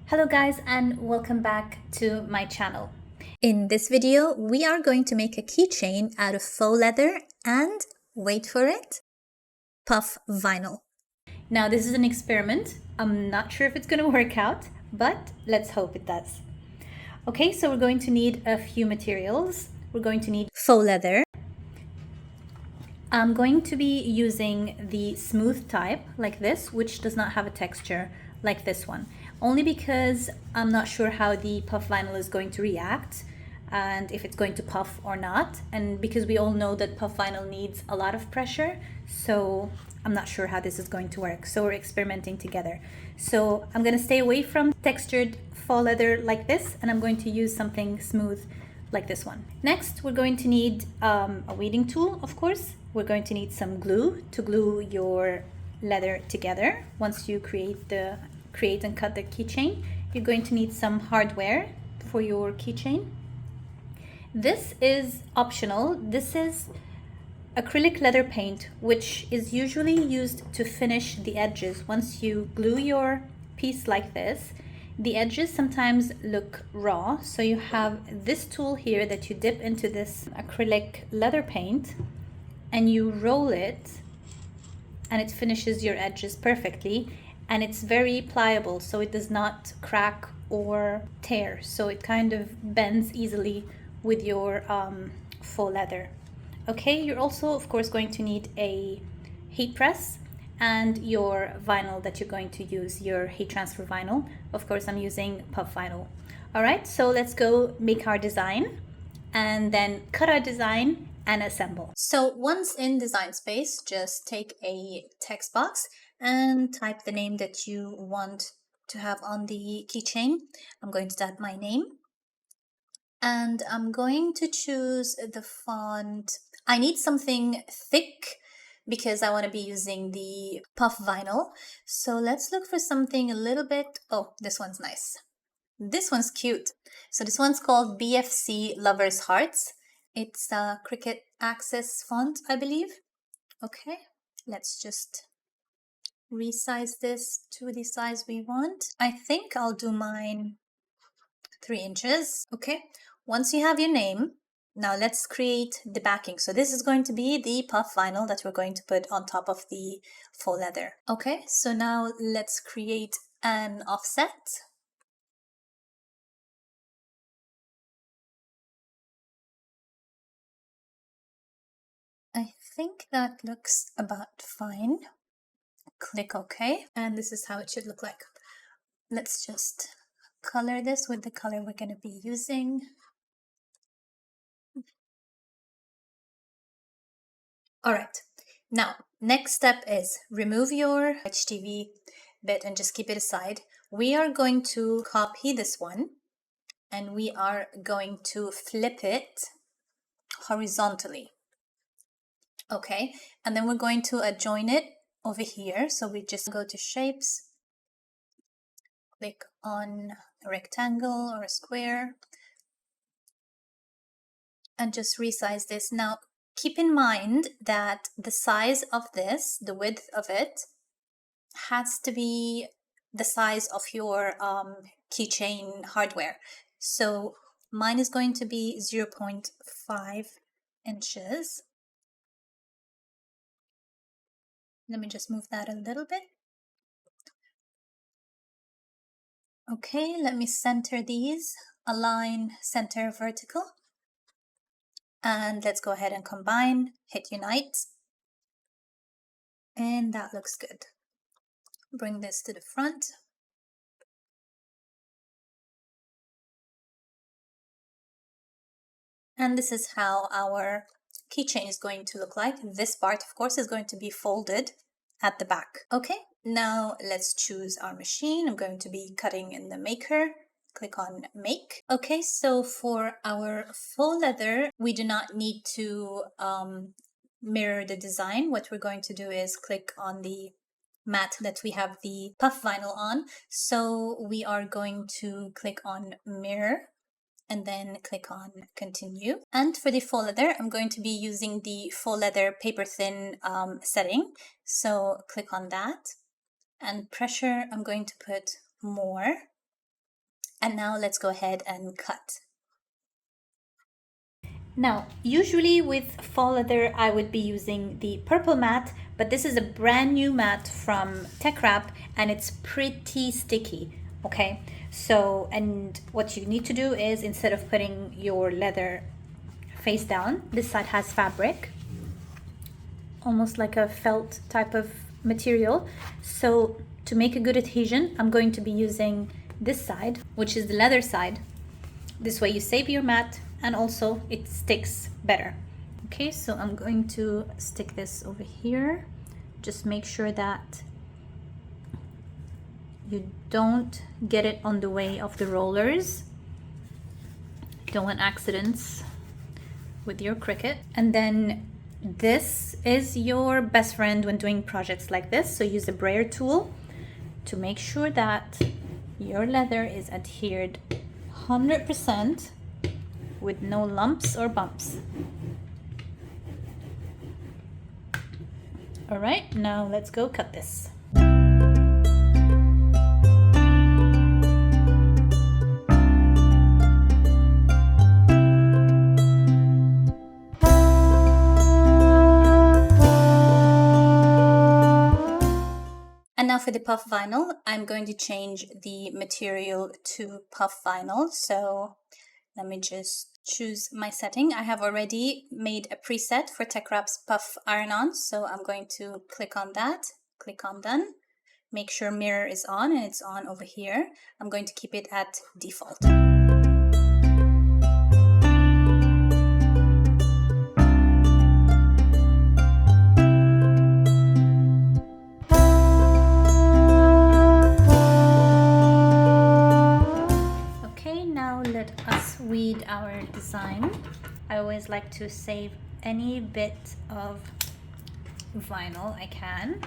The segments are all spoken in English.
Hello guys, and welcome back to my channel. In this video, we are going to make a keychain out of faux leather and, wait for it, puff vinyl. Now this is an experiment. I'm not sure if it's going to work out, but let's hope it does. Okay, so we're going to need a few materials. We're going to need faux leather. I'm going to be using the smooth type like this, which does not have a texture like this one, only because I'm not sure how the puff vinyl is going to react and if it's going to puff or not, and because we all know that puff vinyl needs a lot of pressure, so I'm not sure how this is going to work. So we're experimenting together. So I'm going to stay away from textured faux leather like this, and I'm going to use something smooth like this one. Next, we're going to need a weeding tool, of course. We're going to need some glue to glue your leather together. Once you create and cut the keychain, you're going to need some hardware for your keychain. This is optional. This is acrylic leather paint, which is usually used to finish the edges. Once you glue your piece like this, the edges sometimes look raw, so you have this tool here that you dip into this acrylic leather paint and you roll it, and it finishes your edges perfectly, and it's very pliable, so it does not crack or tear, so it kind of bends easily with your faux leather. Okay, you're also of course going to need a heat press and your vinyl that you're going to use, your heat transfer vinyl. Of course, I'm using puff vinyl. All right, so let's go make our design and then cut our design and assemble. So once in Design Space, just take a text box and type the name that you want to have on the keychain. I'm going to type my name, and I'm going to choose the font. I need something thick because I want to be using the puff vinyl. So let's look for something a little bit, oh, this one's nice. This one's cute. So this one's called BFC Lovers Hearts. It's a Cricut Access font, I believe. Okay, let's just resize this to the size we want. I think I'll do mine 3 inches. Okay, once you have your name, now let's create the backing. So this is going to be the puff vinyl that we're going to put on top of the faux leather. Okay, so now let's create an offset. I think that looks about fine. Click OK, and this is how it should look like. Let's just color this with the color we're going to be using. All right, now next step is remove your HTV bit and just keep it aside. We are going to copy this one and we are going to flip it horizontally. Okay, and then we're going to adjoin it over here. So we just go to shapes, click on a rectangle or a square, and just resize this. Now keep in mind that the size of this, the width of it, has to be the size of your keychain hardware. So mine is going to be 0.5 inches. Let me just move that a little bit. Okay, let me center these, align center vertical, and let's go ahead and combine, hit unite, and that looks good. Bring this to the front. And this is how our keychain is going to look like. This part, of course, is going to be folded at the back. Okay, now let's choose our machine. I'm going to be cutting in the maker. Click on make. Okay, so for our faux leather, we do not need to mirror the design. What we're going to do is click on the mat that we have the puff vinyl on. So we are going to click on mirror and then click on continue. And for the faux leather, I'm going to be using the faux leather paper thin setting. So click on that And pressure, I'm going to put more. And now let's go ahead and cut. Now, usually with faux leather, I would be using the purple mat, but this is a brand new mat from Tech Wrap and it's pretty sticky, okay? So, and what you need to do is, instead of putting your leather face down, this side has fabric, almost like a felt type of material. So to make a good adhesion, I'm going to be using this side, which is the leather side. This way you save your mat and also it sticks better. Okay, so I'm going to stick this over here. Just make sure that you don't get it on the way of the rollers. Don't want accidents with your Cricut. And then this is your best friend when doing projects like this. So use the brayer tool to make sure that your leather is adhered 100% with no lumps or bumps. All right, now let's go cut this. And now for the puff vinyl, I'm going to change the material to puff vinyl. So let me just choose my setting. I have already made a preset for Tech Wrap's puff iron-on. So I'm going to click on that, click on done. Make sure mirror is on, and it's on over here. I'm going to keep it at default. Let us weed our design. I always like to save any bit of vinyl I can.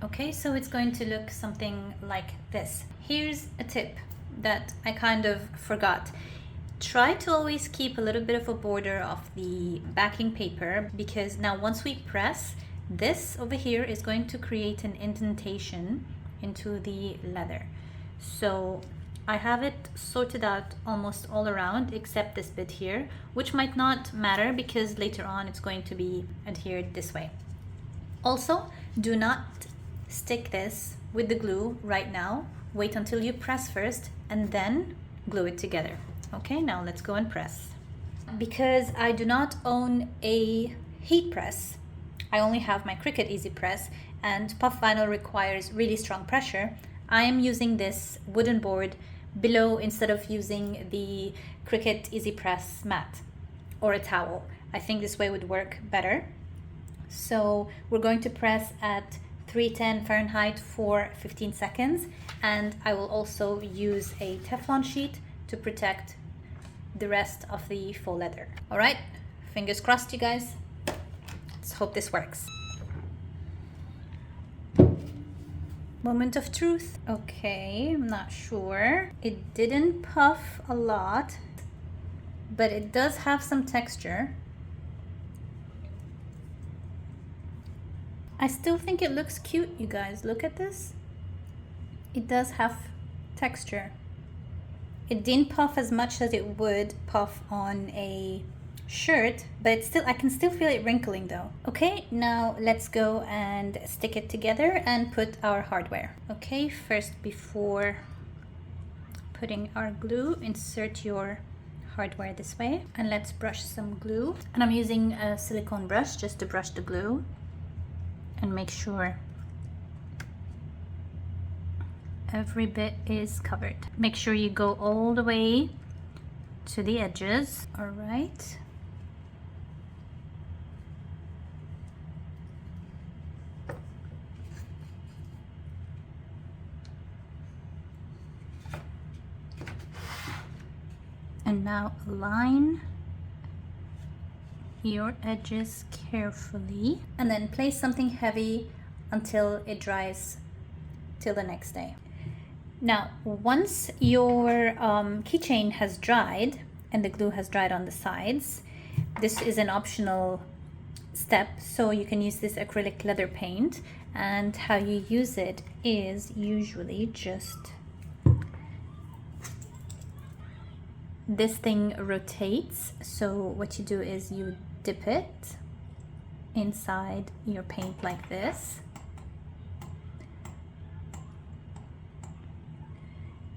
Okay, so it's going to look something like this. Here's a tip that I kind of forgot. Try to always keep a little bit of a border of the backing paper, because now once we press, this over here is going to create an indentation into the leather. So I have it sorted out almost all around except this bit here, which might not matter because later on it's going to be adhered this way. Also, do not stick this with the glue right now. Wait until you press first and then glue it together. Okay, now let's go and press. Because I do not own a heat press, I only have my Cricut Easy Press, and puff vinyl requires really strong pressure. I am using this wooden board below instead of using the Cricut Easy Press mat or a towel. I think this way would work better. So we're going to press at 310 Fahrenheit for 15 seconds, and I will also use a Teflon sheet to protect the rest of the faux leather. All right, fingers crossed, you guys. Let's hope this works. Moment of truth. Okay, I'm not sure. It didn't puff a lot, but it does have some texture. I still think it looks cute, you guys. Look at this. It does have texture. It didn't puff as much as it would puff on a shirt, but it's still, I can still feel it wrinkling though. Okay, now let's go and stick it together and put our hardware. Okay, first, before putting our glue, insert your hardware this way, and let's brush some glue. And I'm using a silicone brush just to brush the glue and make sure every bit is covered. Make sure you go all the way to the edges. All right. And now align your edges carefully, and then place something heavy until it dries till the next day. Now, once your keychain has dried and the glue has dried on the sides, this is an optional step, so you can use this acrylic leather paint, and how you use it is usually just this thing rotates. So what you do is you dip it inside your paint like this,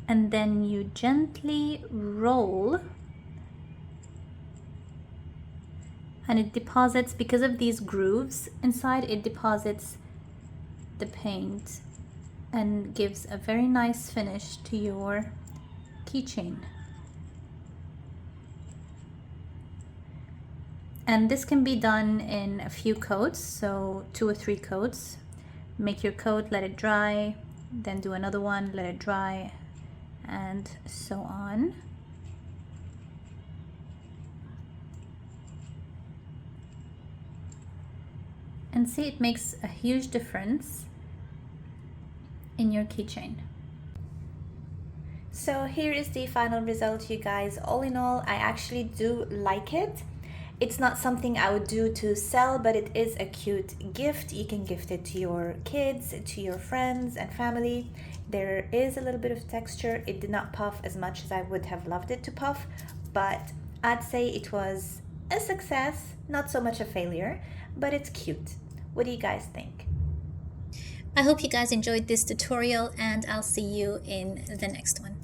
and then you gently roll, and it deposits, because of these grooves inside, it deposits the paint and gives a very nice finish to your keychain. And this can be done in a few coats, so 2 or 3 coats. Make your coat, let it dry, then do another one, let it dry, and so on. And see, it makes a huge difference in your keychain. So here is the final result, you guys. All in all, I actually do like it. It's not something I would do to sell, but it is a cute gift. You can gift it to your kids, to your friends and family. There is a little bit of texture. It did not puff as much as I would have loved it to puff, but I'd say it was a success, not so much a failure, but it's cute. What do you guys think? I hope you guys enjoyed this tutorial, and I'll see you in the next one.